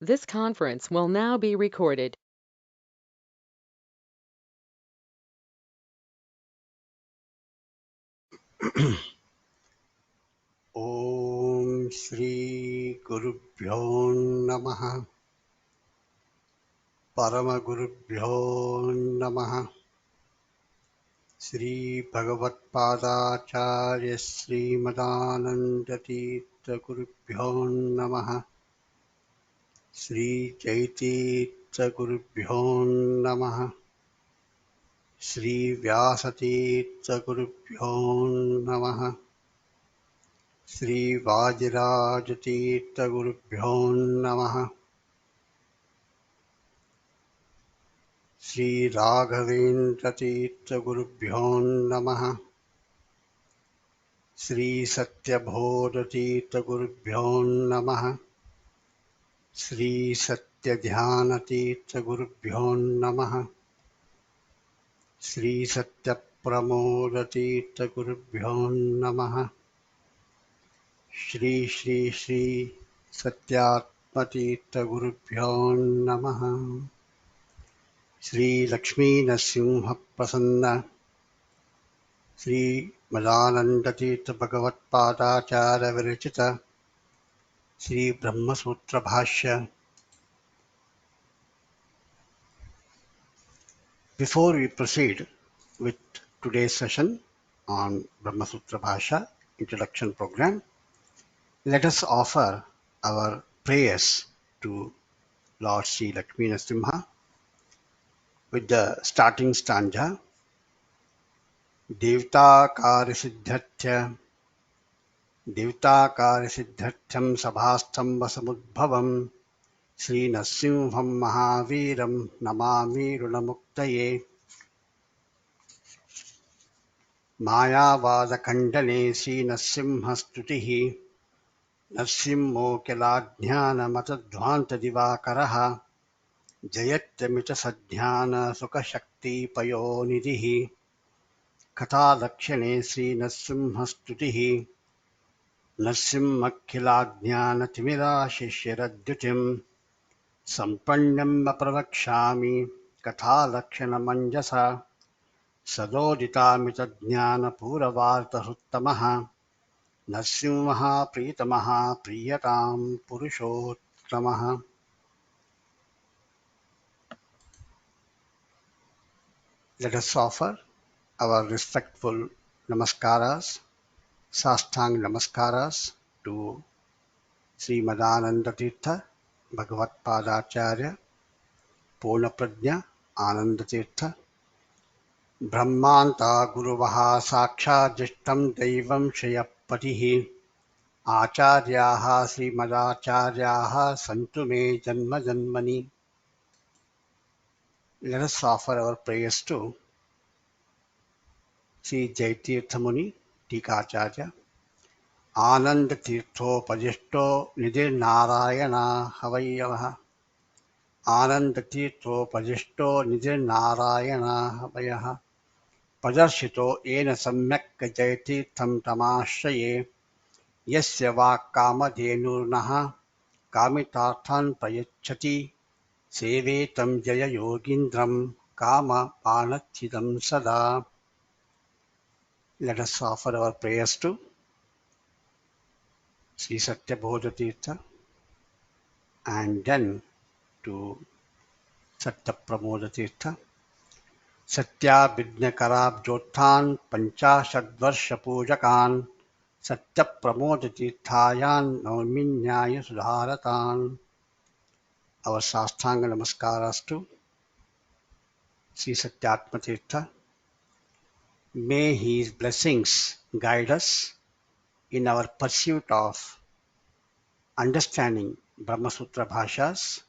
This conference will now be recorded. ॐ श्री गुरुभ्यो नमः। परमगुरुभ्यो नमः। श्री भगवत्पादाचार्य श्रीमदानंद गुरुभ्यो नमः। श्री जयतीर्थ गुरुभ्यो नमः। श्री व्यासतीर्थ गुरुभ्यो नमः। श्री वाजिराजतीर्थ गुरुभ्यो नमः। श्री राघवेन्द्र गुरुभ्यो नमः। श्री सत्यबोध गुरुभ्यो नमः। श्री सत्यध्यान गुरुभ्यो नमः। श्री सत्यप्रमोद गुरुभ्यो नमः। श्री श्री श्री सत्यात्म गुरुभ्यो नमः। श्री लक्ष्मी नरसिंह प्रसन्न श्री मदानंद तीर्थ भगवत्पादाचार्य विरचित श्री ब्रह्मसूत्र भाष्य. Before we proceed with today's session on Brahmasutra Bhasha introduction program, let us offer our prayers to Lord Sri Lakshmi Narasimha with the starting stanza. देवताकार्यसिद्ध्यर्थं सभास्तम्भसमुद्भवं श्रीनरसिंहं महावीरं Namami ऋणमुक्तये. मायावादखण्डने श्रीनरसिंहस्तुतिः नरसिंहोऽखिलाज्ञानमतध्वान्तदिवाकरः जयत्यमितसद्ध्यानसुखशक्तिपयोनिधिः. कथालक्षणे श्रीनरसिंहस्तुतिः नरसिंहमखिलाज्ञानतिमिराशिष्यरद्युतिं सम्पन्नं प्रवक्ष्यामि कथालक्षणमञ्जसा. सदोदितामितज्ञानपूरवार्तहृत्तमः नरसिंहः प्रीतमः प्रीयतां पुरुषोत्तमः. Let us offer our respectful namaskaras, sastang namaskaras to Sri Madananda Tirtha Bhagavatpadacharya Purnaprajna Ananda Tirtha ब्रह्मांता गुरुवः साक्षाज्जिष्टं दैवं श्रेयःपतिः. आचार्याः श्रीमदाचार्याः सन्तु मे जन्म जन्मनि. Let us offer our prayers to Sri Jaitirtha Muni Tikacharya. आनंद तीर्थोपदिष्टो निधिर्नारायणा हवैयवः. आनंद तीर्थोपदिष्टो निधिर्नारायणा हवयः. प्रदर्शितो येन सम्यक् जयतीर्थं तमाश्रये. यस्य वाक्कामधेनुर्नः कामितार्थान् प्रयच्छति. सेवेतं जययोगीन्द्रं कामपानच्छिदं सदा. Let us offer our prayers to Sri Satyabodhatirtha and then to Satyapramodatirtha. सत्याभिज्ञकराब्जोत्थान् पञ्चाशद्वर्षपूजकान् सत्यप्रमोदतीर्थायान् नौमिन्याय सुधारतान्. Our Sastanga Namaskaras to Sri Satyatma Tirtha. May his blessings guide us in our pursuit of understanding Brahmasutra Bhashas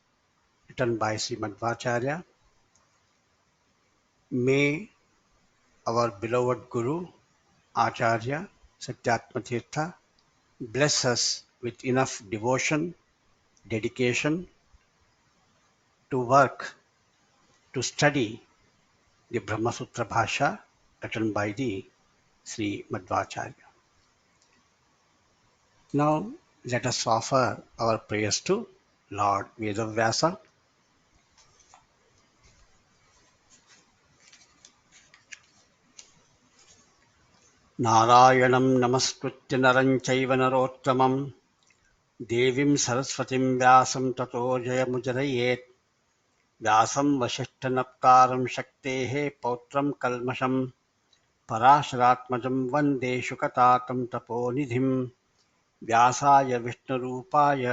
written by Sri Madhvacharya. May our beloved Guru Acharya Satyatma Tirtha bless us with enough devotion, dedication to work, to study the Brahmasutra Bhasha written by the Sri Madhvacharya. Now let us offer our prayers to Lord Vedavyasa. नारायणं नमस्कृत्य नरं चैव नरोत्तमं देवीं सरस्वतीं व्यासं ततो जयमुदीरयेत् व्यासं वसिष्ठनप्तारं शक्तेः पौत्रं कल्मषं पराशरात्मजं वन्दे शुकतातं तपोनिधिं व्यासाय विष्णुरूपाय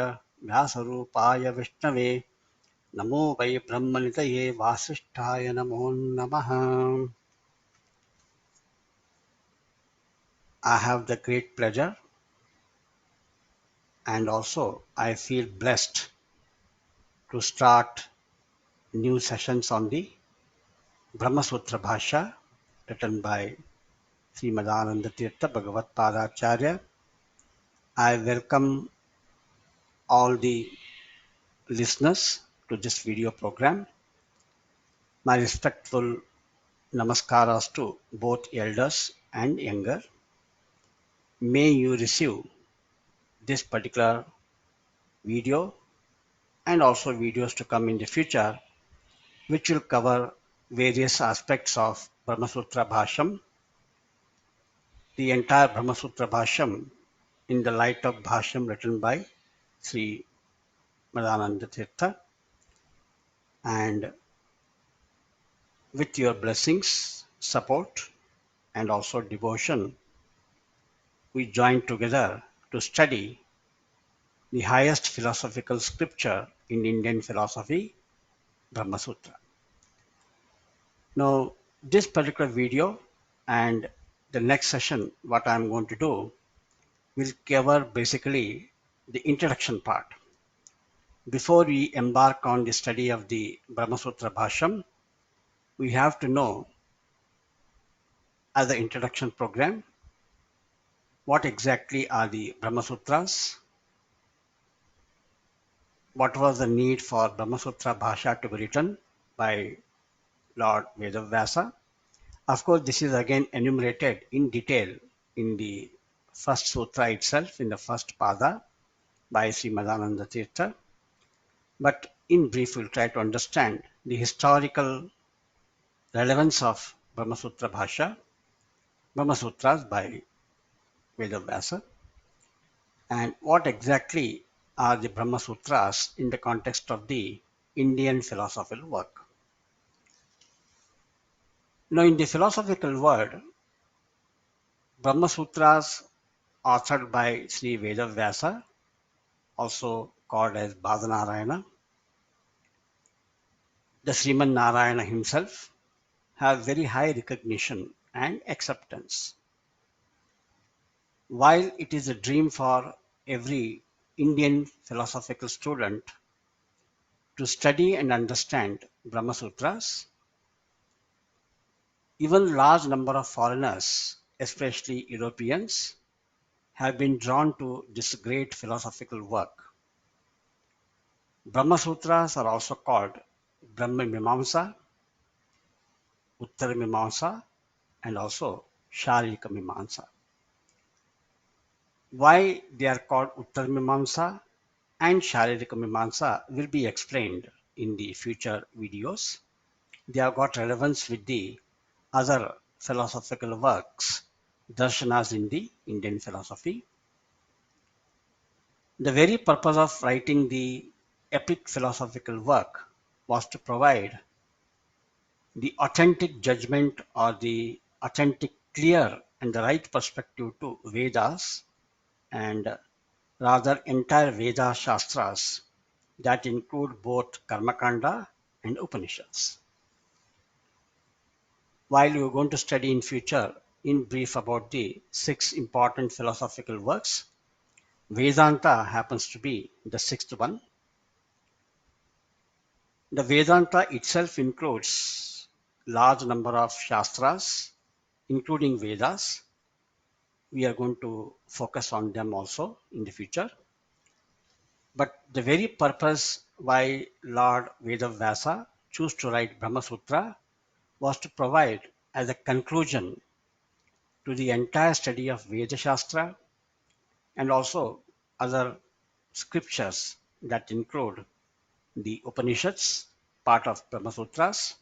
व्यासरूपाय विष्णवे नमो वै ब्रह्मनिधये वासिष्ठाय नमो नमः. I have the great pleasure and also I feel blessed to start new sessions on the Brahma Sutra Bhashya written by Srimadananda Tirtha Bhagavad Padacharya. I welcome all the listeners to this video program. My respectful namaskaras to both elders and younger. May you receive this particular video and also videos to come in the future which will cover various aspects of Brahmasutra Bhashyam, the entire Brahmasutra Bhashyam in the light of Bhashyam written by Sri Madhananda Tirtha, and with your blessings, support, and also devotion, we join together to study the highest philosophical scripture in Indian philosophy, Brahmasutra. Now, this particular video and the next session, what I'm going to do, will cover basically the introduction part. Before we embark on the study of the Brahmasutra Bhashyam, we have to know, as the introduction program, what exactly are the Brahmasutras, what was the need for Brahmasutra Bhashya to be written by Lord Vedavyasa. Of course, this is again enumerated in detail in the first sutra itself, in the first pada by Sri Madhananda Tirtha. But in brief, we'll try to understand the historical relevance of Brahmasutra Bhashya, Brahmasutras by Vedavyasa, and what exactly are the Brahmasutras in the context of the Indian philosophical work. Now, in the philosophical world, Brahmasutras authored by Sri Vedavyasa, also called as Badanarayana, the Sriman Narayana himself, have very high recognition and acceptance. While it is a dream for every Indian philosophical student to study and understand Brahmasutras, even large number of foreigners, especially Europeans, have been drawn to this great philosophical work. Brahmasutras are also called Brahma Mimamsa, Uttara Mimamsa, and also Sharika Mimamsa. Why they are called Uttara Mimamsa and Sharirika Mimamsa will be explained in the future videos. They have got relevance with the other philosophical works, darshanas in the Indian philosophy. The very purpose of writing the epic philosophical work was to provide the authentic judgment or the authentic, clear, and the right perspective to Vedas and rather entire Veda Shastras that include both Karmakanda and Upanishads. While we are going to study in future in brief about the 6 important philosophical works, Vedanta happens to be the 6th one. The Vedanta itself includes large number of Shastras, including Vedas. We are going to focus on them also in the future. But the very purpose why Lord Vedavyasa chose to write Brahma Sutra was to provide as a conclusion to the entire study of Veda Shastra and also other scriptures that include the Upanishads, part of Brahma Sutras,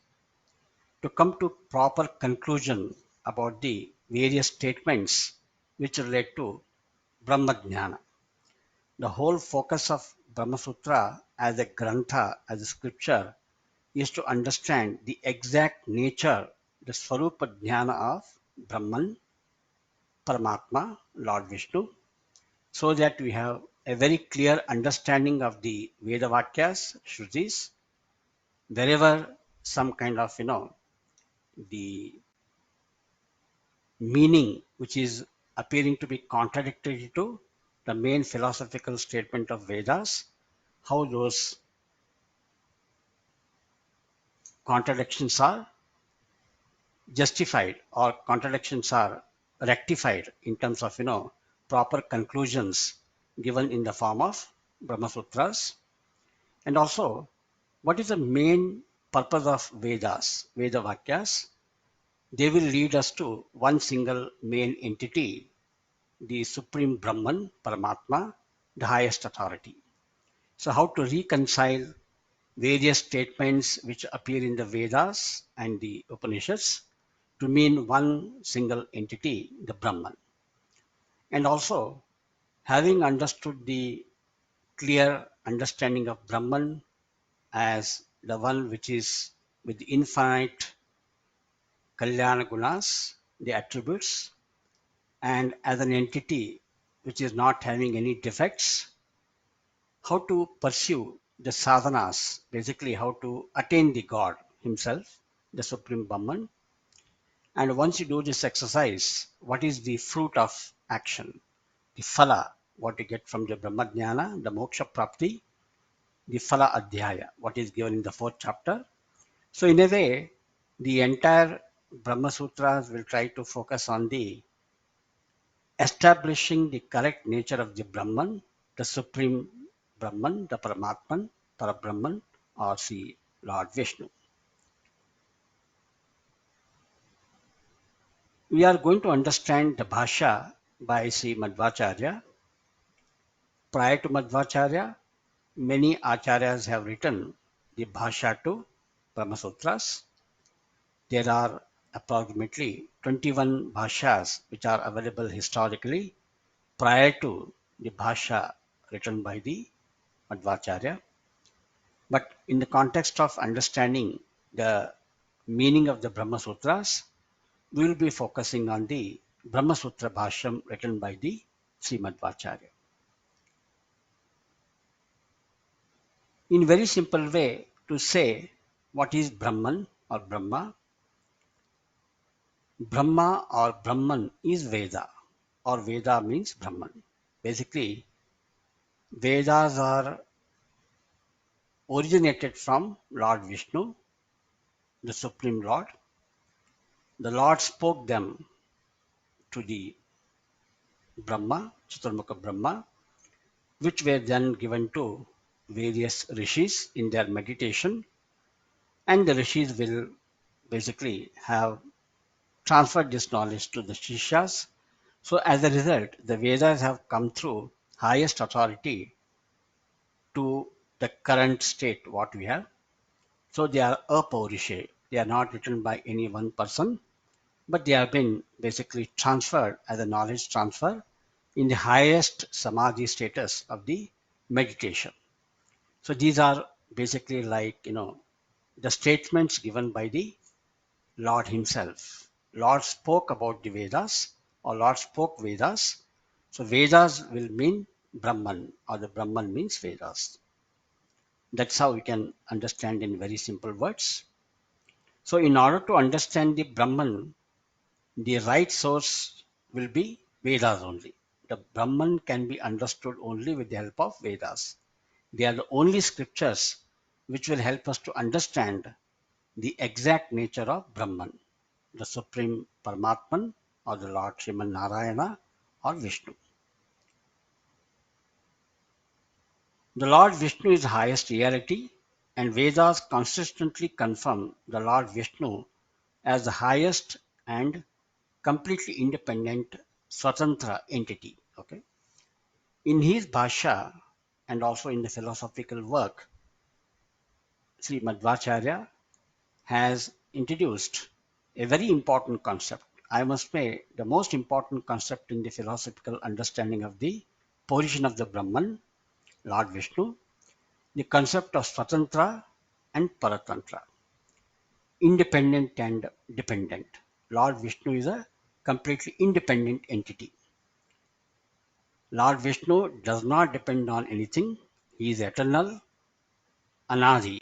to come to proper conclusion about the various statements which relate to Brahma Jnana. The whole focus of Brahma Sutra as a grantha, as a scripture, is to understand the exact nature, the Swarupa Jnana of Brahman, Paramatma, Lord Vishnu, so that we have a very clear understanding of the Veda Vakyas, Shrutis, wherever some kind of, the meaning which is appearing to be contradictory to the main philosophical statement of Vedas, how those contradictions are justified or contradictions are rectified in terms of proper conclusions given in the form of Brahma Sutras, and also what is the main purpose of Vedas, Veda Vakyas. They will lead us to one single main entity, the Supreme Brahman, Paramatma, the highest authority. So, how to reconcile various statements which appear in the Vedas and the Upanishads to mean one single entity, the Brahman. And also, having understood the clear understanding of Brahman as the one which is with infinite Kalyana Gunas, the attributes, and as an entity which is not having any defects, how to pursue the sadhanas, basically how to attain the God himself, the Supreme Brahman. And once you do this exercise, what is the fruit of action? The phala, what you get from the Brahmajnana, the moksha prapti, the phala adhyaya, what is given in the fourth chapter. So in a way, the entire Brahma Sutras will try to focus on the establishing the correct nature of the Brahman, the Supreme Brahman, the Paramatman, Parabrahman, or the Lord Vishnu. We are going to understand the Bhasha by Sri Madhvacharya. Prior to Madhvacharya, many acharyas have written the Bhasha to Brahma Sutras. There are approximately 21 Bhashas which are available historically prior to the Bhasha written by the Madhvacharya. But in the context of understanding the meaning of the Brahma Sutras, we will be focusing on the Brahma Sutra Bhashyam written by the Srimad Madhvacharya. In very simple way to say what is Brahman or Brahma, Brahma or Brahman is Veda or Veda means Brahman. Basically, Vedas are originated from Lord Vishnu, the Supreme Lord. The Lord spoke them to the Brahma, Chaturmukha Brahma, which were then given to various rishis in their meditation, and the rishis will basically have transferred this knowledge to the Shishyas. So as a result, the Vedas have come through highest authority to the current state what we have. So they are apaurishe. They are not written by any one person, but they have been basically transferred as a knowledge transfer in the highest samadhi status of the meditation. So these are basically like, the statements given by the Lord himself. Lord spoke about the Vedas or Lord spoke Vedas. So Vedas will mean Brahman or the Brahman means Vedas. That's how we can understand in very simple words. So in order to understand the Brahman, the right source will be Vedas only. The Brahman can be understood only with the help of Vedas. They are the only scriptures which will help us to understand the exact nature of Brahman, the Supreme Paramatman or the Lord Sriman Narayana or Vishnu. The Lord Vishnu is the highest reality, and Vedas consistently confirm the Lord Vishnu as the highest and completely independent Swatantra entity. Okay. In his Bhasha, and also in the philosophical work, Sri Madhvacharya has introduced a very important concept. I must say, the most important concept in the philosophical understanding of the position of the Brahman, Lord Vishnu, the concept of Swatantra and Paratantra, independent and dependent. Lord Vishnu is a completely independent entity. Lord Vishnu does not depend on anything. He is eternal, anadi.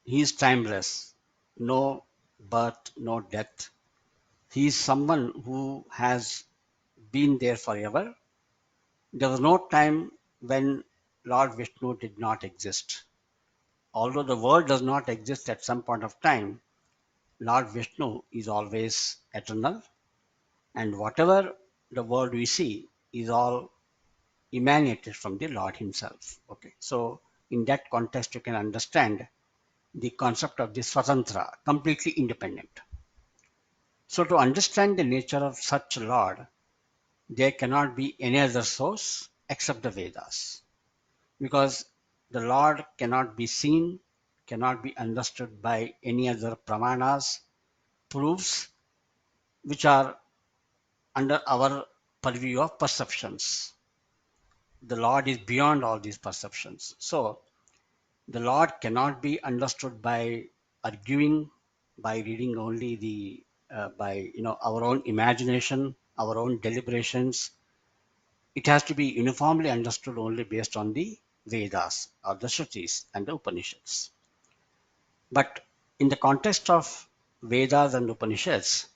He is timeless. No birth, no death. He is someone who has been there forever. There was no time when Lord Vishnu did not exist. Although the world does not exist at some point of time, Lord Vishnu is always eternal, and whatever the world we see is all emanated from the Lord Himself. Okay, so in that context, you can understand the concept of the Swatantra, completely independent. So, to understand the nature of such a Lord, there cannot be any other source except the Vedas, because the Lord cannot be seen, cannot be understood by any other pramanas, proofs, which are under our purview of perceptions. The Lord is beyond all these perceptions. So, the Lord cannot be understood by arguing, by reading only by our own imagination, our own deliberations. It has to be uniformly understood only based on the Vedas or the Shrutis and the Upanishads. But in the context of Vedas and Upanishads,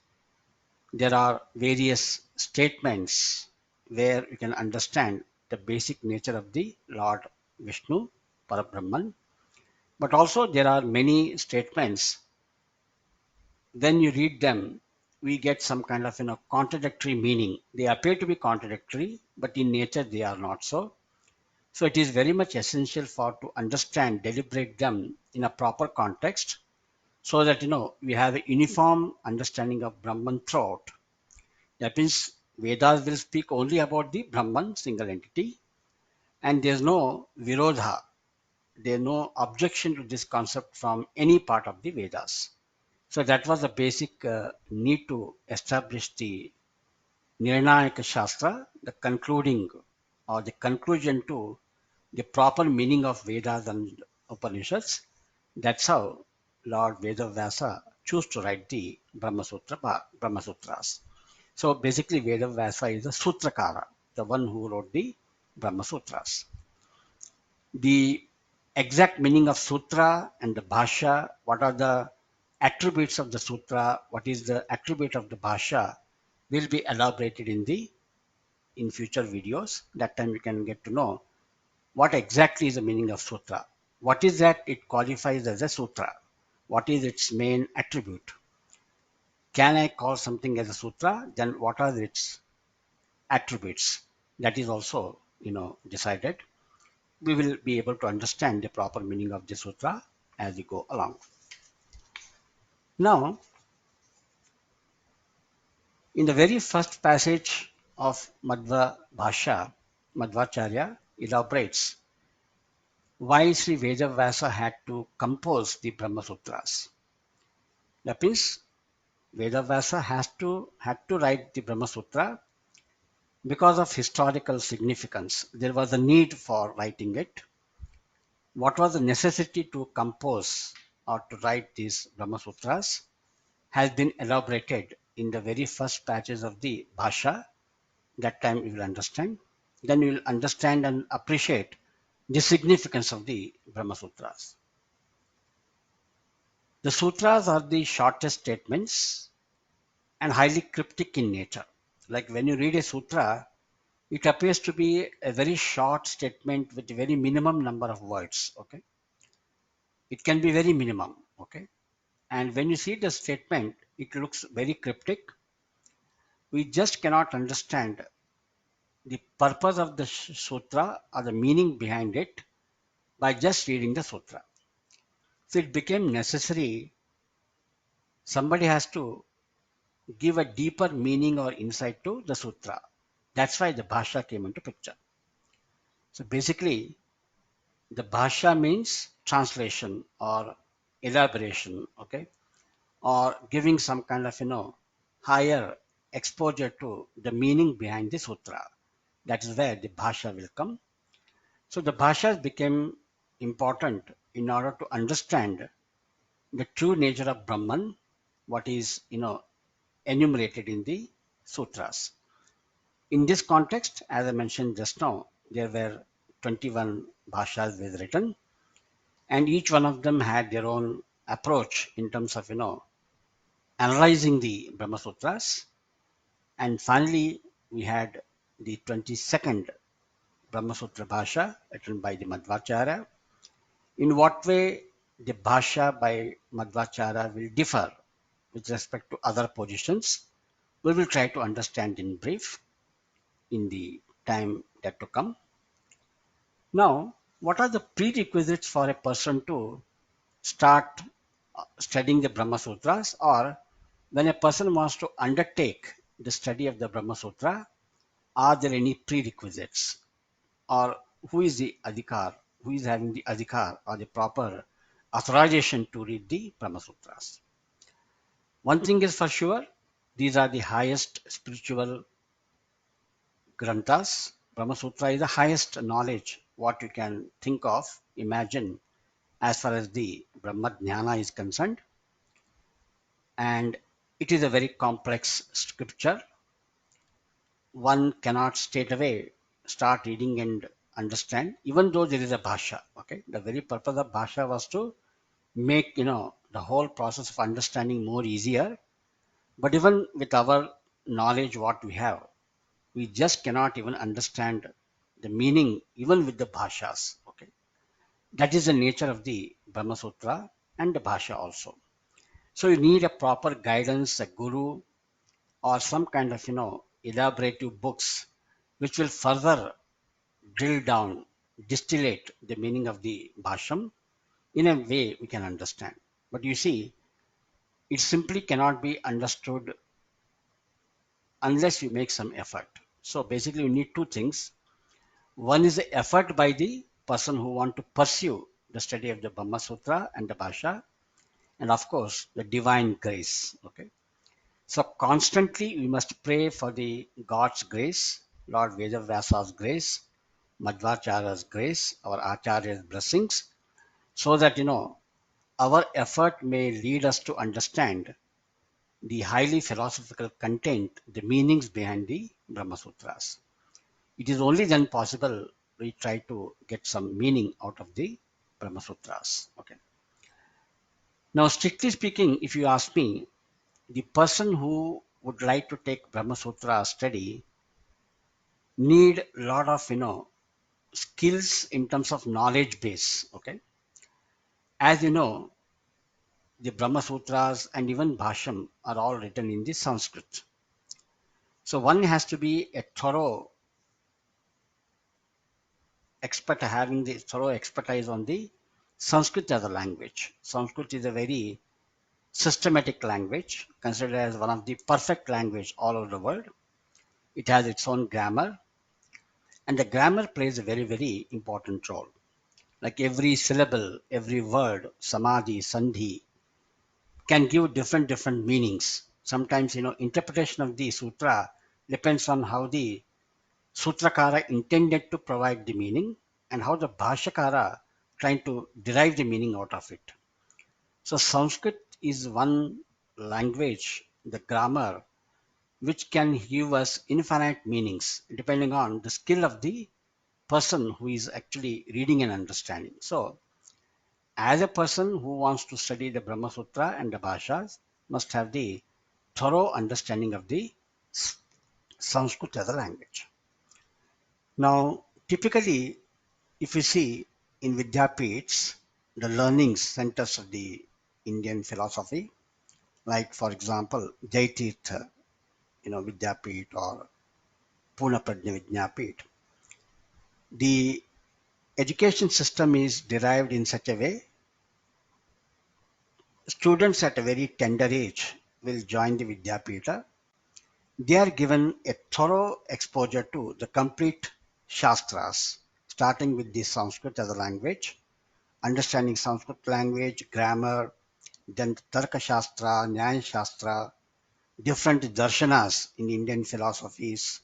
there are various statements where you can understand the basic nature of the Lord Vishnu, Parabrahman. But also there are many statements, when you read them, we get some kind of contradictory meaning. They appear to be contradictory, but in nature they are not so. So it is very much essential for to understand, deliberate them in a proper context, so that we have a uniform understanding of Brahman throughout. That means Vedas will speak only about the Brahman single entity, and there's no virodha, there's no objection to this concept from any part of the Vedas. So that was the basic need to establish the Nirnayaka Shastra, the concluding or the conclusion to the proper meaning of Vedas and Upanishads. That's how Lord Vedavyasa chose to write the Brahma Sutras. So basically, Vedavyasa is the Sutrakara, the one who wrote the Brahma Sutras. The exact meaning of Sutra and the Bhashya, what are the attributes of the Sutra, what is the attribute of the Bhashya, will be elaborated in future videos. That time you can get to know what exactly is the meaning of Sutra. What is that it qualifies as a Sutra? What is its main attribute? Can I call something as a Sutra? Then what are its attributes? That is also decided. We will be able to understand the proper meaning of the sutra as we go along. Now, in the very first passage of Madhva Bhashya, Madhvacharya elaborates why Sri Vedavyasa had to compose the Brahma Sutras. That means Vedavyasa had to write the Brahma Sutra because of historical significance. There was a need for writing it. What was the necessity to compose or to write these Brahma Sutras has been elaborated in the very first patches of the Bhasha. That time you will understand. Then you will understand and appreciate the significance of the Brahma Sutras. The sutras are the shortest statements and highly cryptic in nature. Like when you read a sutra, it appears to be a very short statement with a very minimum number of words. Okay, it can be very minimum. Okay, and when you see the statement, it looks very cryptic. We just cannot understand the purpose of the sutra or the meaning behind it by just reading the sutra. So it became necessary, somebody has to give a deeper meaning or insight to the sutra. That's why the Bhashya came into picture. So basically, the bhasha means translation or elaboration, okay, or giving some kind of, higher exposure to the meaning behind the sutra. That is where the bhasha will come. So the bhashas became important in order to understand the true nature of Brahman, what is, enumerated in the sutras. In this context, as I mentioned just now, there were 21 bhashas were written, and each one of them had their own approach in terms of, analyzing the Brahma Sutras. And finally, we had the 22nd Brahma Sutra Bhasha written by the Madhvacharya. In what way the Bhasha by Madhvacharya will differ with respect to other positions, we will try to understand in brief in the time that to come. Now, what are the prerequisites for a person to start studying the Brahma Sutras, or when a person wants to undertake the study of the Brahma Sutra, are there any prerequisites, or who is the adhikar, who is having the adhikar or the proper authorization to read the Brahma Sutras? One thing is for sure, these are the highest spiritual granthas. Brahma Sutra is the highest knowledge what you can think of, imagine, as far as the Brahma Jnana is concerned. And it is a very complex scripture. One cannot straight away start reading and understand, even though there is a bhasha. Okay, the very purpose of bhasha was to make the whole process of understanding more easier. But even with our knowledge, what we have, we just cannot even understand the meaning, even with the bhashas. Okay, that is the nature of the Brahma Sutra and the bhasha also. So you need a proper guidance, a guru, or some kind of elaborative books which will further drill down, distillate the meaning of the bhasham in a way we can understand. But you see, it simply cannot be understood unless you make some effort. So basically, you need two things. One is the effort by the person who want to pursue the study of the Brahma Sutra and the Bhasha, and of course, the divine grace. Okay. So constantly we must pray for the God's grace, Lord Vedavyasa's grace, Madhvacharya's grace, our Acharya's blessings, so that our effort may lead us to understand the highly philosophical content, the meanings behind the Brahma Sutras. It is only then possible we try to get some meaning out of the Brahma Sutras. Okay. Now, strictly speaking, if you ask me, the person who would like to take Brahma Sutra study need a lot of skills in terms of knowledge base. Okay, as you know, the Brahma Sutras and even Bhasham are all written in the Sanskrit. So one has to be a thorough expert, having the thorough expertise on the Sanskrit as a language. Sanskrit is a very systematic language, considered as one of the perfect language all over the world. It has its own grammar, and the grammar plays a very, very important role. Like every syllable, every word, samadhi, sandhi, can give different meanings. Sometimes, interpretation of the sutra depends on how the sutrakara intended to provide the meaning and how the bhashakara trying to derive the meaning out of it. So Sanskrit is one language, the grammar, which can give us infinite meanings depending on the skill of the person who is actually reading and understanding. So as a person who wants to study the Brahma Sutra and the Bhashas must have the thorough understanding of the Sanskrit as a language. Now, typically, if you see in Vidyapits, the learning centers of the Indian philosophy, like for example, Jaitirtha, Vidyapit or Pune Prajna Vidyapit, the education system is derived in such a way students at a very tender age will join the Vidyapita. They are given a thorough exposure to the complete Shastras, starting with the Sanskrit as a language, understanding Sanskrit language, grammar, then Tarka Shastra, Nyaya Shastra, different darshanas in Indian philosophies,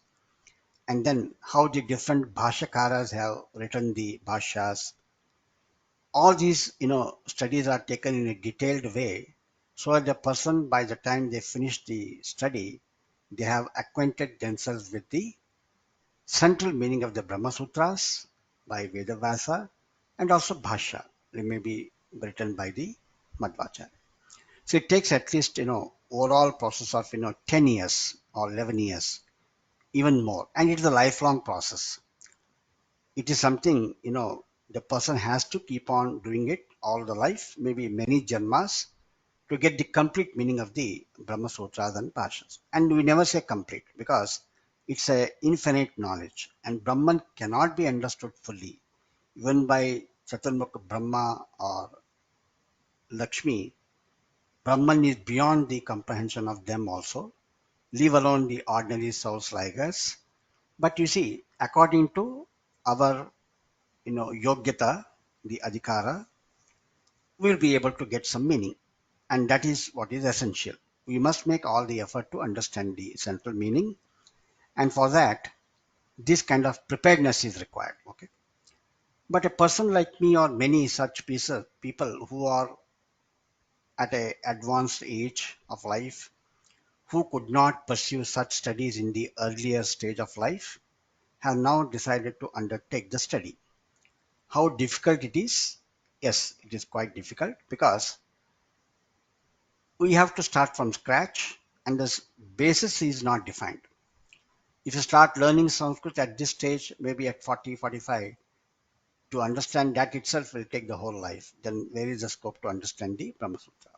and then how the different bhashakaras have written the bhashyas. All these, studies are taken in a detailed way so that the person, by the time they finish the study, they have acquainted themselves with the central meaning of the Brahma Sutras by Vedavasa and also Bhashya, they may be written by the Madhvacharya. So it takes at least, overall process of, 10 years or 11 years, even more. And it is a lifelong process. It is something, the person has to keep on doing it all the life, maybe many janmas, to get the complete meaning of the Brahma Sutras and Bhashyas. And we never say complete because it's a infinite knowledge and Brahman cannot be understood fully. Even by Chaturmukha Brahma or Lakshmi, Brahman is beyond the comprehension of them also, leave alone the ordinary souls like us. But you see, according to our, yogyata, the adhikara, we'll be able to get some meaning. And that is what is essential. We must make all the effort to understand the central meaning. And for that, this kind of preparedness is required. Okay. But a person like me or many such people who are at a advanced age of life, who could not pursue such studies in the earlier stage of life, have now decided to undertake the study. How difficult it is? Yes, it is quite difficult because we have to start from scratch and the basis is not defined. If you start learning Sanskrit at this stage, maybe at 40, 45, to understand that itself will take the whole life. Then where is the scope to understand the Brahma Sutra?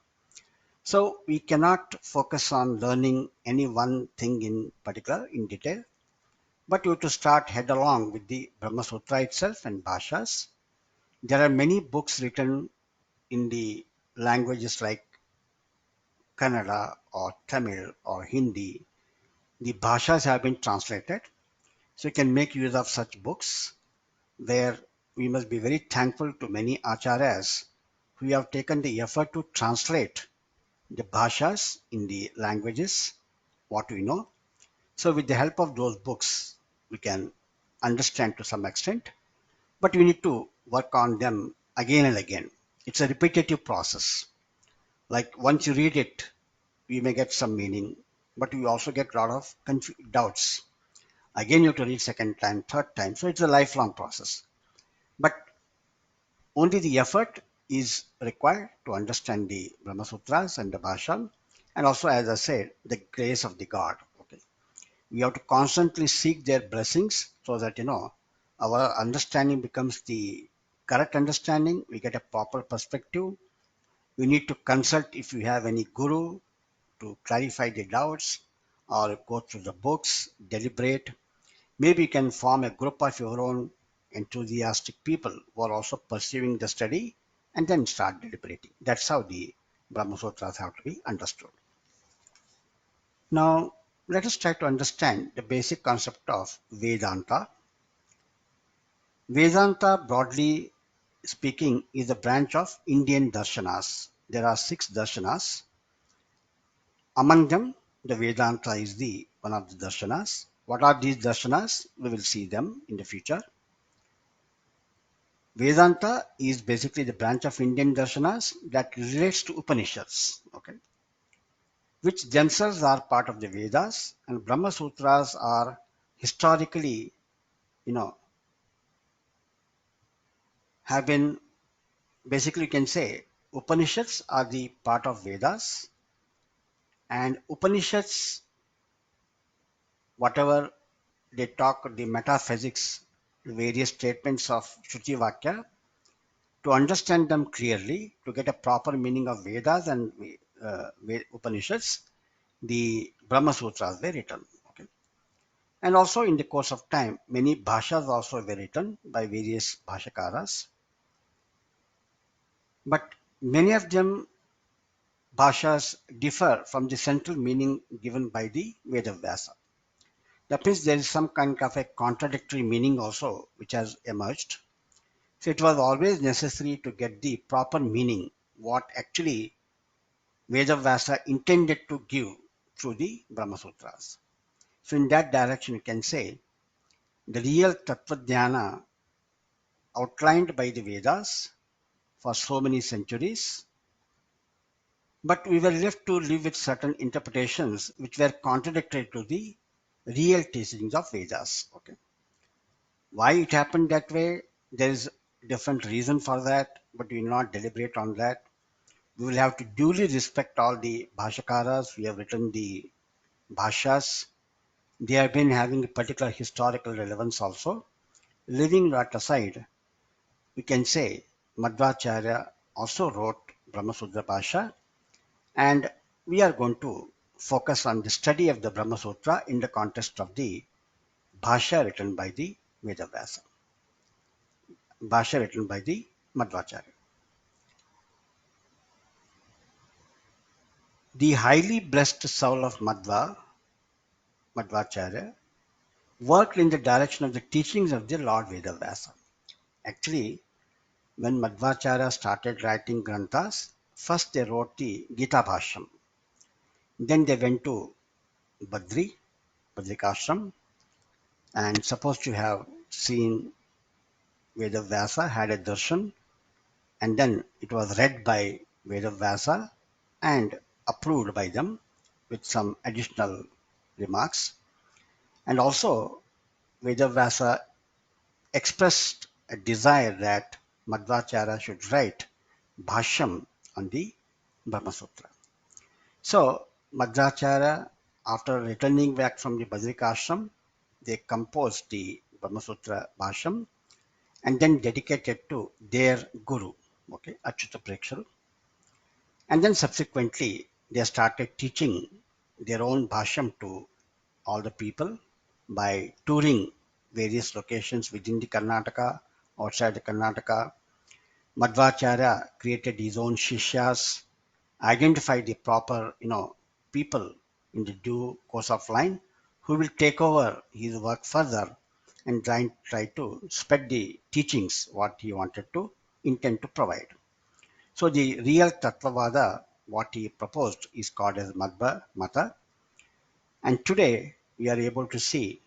So we cannot focus on learning any one thing in particular in detail, but you have to start head along with the Brahma Sutra itself and Bhashas. There are many books written in the languages like Kannada or Tamil or Hindi. The Bhashas have been translated, so you can make use of such books where we must be very thankful to many acharyas who have taken the effort to translate the bhashas in the languages what we know. So with the help of those books, we can understand to some extent, but we need to work on them again and again. It's a repetitive process. Like once you read it, you may get some meaning, but you also get a lot of doubts. Again, you have to read second time, third time. So it's a lifelong process. But only the effort is required to understand the Brahma Sutras and the Bhasham, and also, as I said, the grace of the God. Okay, we have to constantly seek their blessings so that our understanding becomes the correct understanding. We get a proper perspective. We need to consult if you have any guru to clarify the doubts, or go through the books, deliberate. Maybe you can form a group of your own enthusiastic people who are also pursuing the study and then start deliberating. That's how the Brahma Sutras have to be understood. Now, let us try to understand the basic concept of Vedanta. Vedanta, broadly speaking, is a branch of Indian darshanas. There are six darshanas. Among them, the Vedanta is the one of the darshanas. What are these darshanas? We will see them in the future. Vedanta is basically the branch of Indian darshanas that relates to Upanishads, okay, which themselves are part of the Vedas, and Brahma Sutras are historically, you know, have been basically you can say Upanishads are the part of Vedas, and Upanishads, whatever they talk, the metaphysics, the various statements of Shruti Vakya, to understand them clearly, to get a proper meaning of Vedas and Upanishads, the Brahma Sutras were written. Okay. And also in the course of time, many bhashas also were written by various bhashakaras. But many of them bhashas differ from the central meaning given by the Veda Vyasa. That means there is some kind of a contradictory meaning also which has emerged. So it was always necessary to get the proper meaning, what actually Vedavyasa intended to give through the Brahma Sutras. So in that direction, you can say the real Tattvadhyana outlined by the Vedas for so many centuries, but we were left to live with certain interpretations which were contradictory to the real teachings of Vedas. Okay, why it happened that way? There is different reason for that, but we will not deliberate on that. We will have to duly respect all the Bhashakaras. We have written the Bhashas. They have been having a particular historical relevance also. Leaving that aside, we can say Madhvacharya also wrote Brahmasutra Bhasha, and we are going to focus on the study of the Brahma Sutra in the context of the Bhasha written by the Vedavyasa, Bhasha written by the Madhvacharya. The highly blessed soul of Madhvacharya, worked in the direction of the teachings of the Lord Vedavyasa. Actually, when Madhvacharya started writing Granthas, first they wrote the Gita Bhashyam. Then they went to Badrikashram, and supposed to have seen Vedavyasa had a darshan, and then it was read by Vedavyasa and approved by them with some additional remarks. And also, Vedavyasa expressed a desire that Madhvacharya should write Bhashyam on the Brahma Sutra. So, Madhvacharya, after returning back from the Badrikashram, they composed the Brahma Sutra Bhashyam and then dedicated to their guru, okay, Achyuta Preksharu. And then subsequently, they started teaching their own Bhashyam to all the people by touring various locations within the Karnataka, outside the Karnataka. Madhvacharya created his own Shishyas, identified the proper, people in the due course of line who will take over his work further and try to spread the teachings what he wanted to intend to provide. So the real Tattvavada, what he proposed, is called as Madhva Mata, and today we are able to see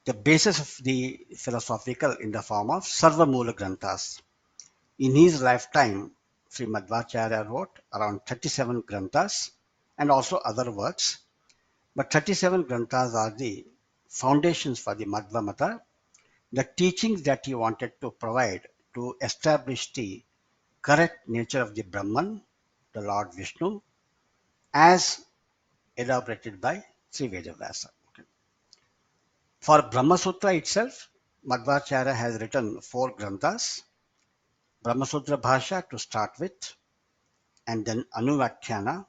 the basis of the philosophical in the form of Sarva Mula Granthas. In his lifetime, Sri Madhvacharya wrote around 37 Granthas and also other works, but 37 Granthas are the foundations for the Madhva Mata, the teachings that he wanted to provide to establish the correct nature of the Brahman, the Lord Vishnu, as elaborated by Sri Vedavyasa. Okay. For Brahma Sutra itself, Madhvacharya has written four Granthas, Brahma Sutra Bhasha to start with, and then Anuvakhyana,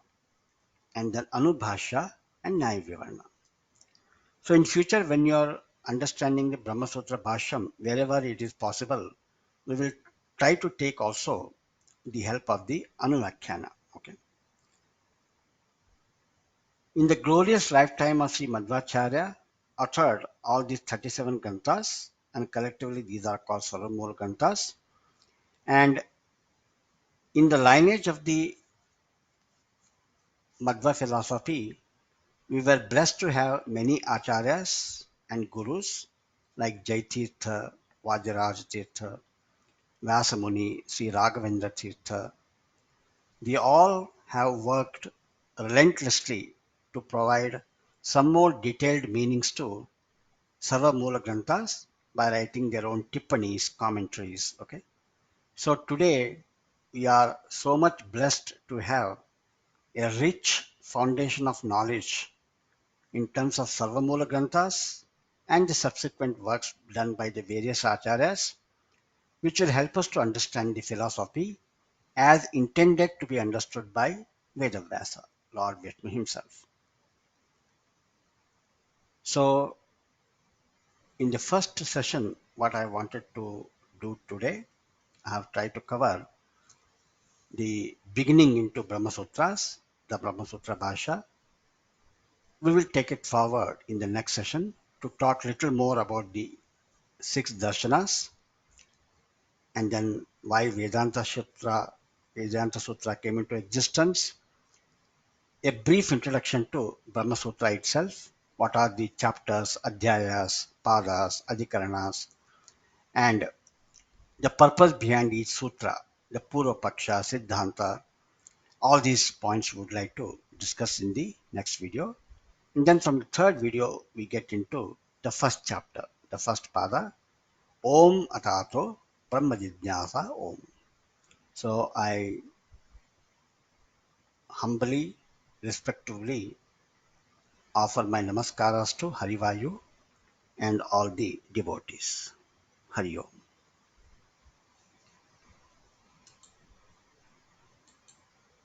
and then Anubhasha and Nyaya Vivarana. So in future, when you are understanding the Brahma Sutra Bhashyam, wherever it is possible, we will try to take also the help of the Anuvakhyana. Okay. In the glorious lifetime of Sri Madhvacharya, uttered all these 37 Granthas, and collectively these are called Saramul Granthas. And in the lineage of the Madhva philosophy, we were blessed to have many acharyas and gurus like Jaitirtha, Vajaraj Tirtha, Vyasamuni, Sri Raghavendra Tirtha. They all have worked relentlessly to provide some more detailed meanings to Sarva Mula Granthas by writing their own tippanis, commentaries. Okay, so today we are so much blessed to have a rich foundation of knowledge in terms of Sarvamula Granthas and the subsequent works done by the various acharyas, which will help us to understand the philosophy as intended to be understood by Vedavyasa, Lord Vishnu himself. So, in the first session, what I wanted to do today, I have tried to cover the beginning into Brahma Sutras, the Brahma Sutra Bhasha, We will take it forward in the next session to talk little more about the six darshanas and then why Vedanta Sutra came into existence, a brief introduction to Brahma Sutra itself, what are the chapters, adhyayas, padas, adhikaranas, and the purpose behind each sutra, the Purva Paksha, Siddhanta, all these points we would like to discuss in the next video. And then from the third video, we get into the first chapter, the first pada, Om Atato Brahma Jidyasa Om. So I humbly, respectively offer my namaskaras to Harivayu and all the devotees. Hari Om.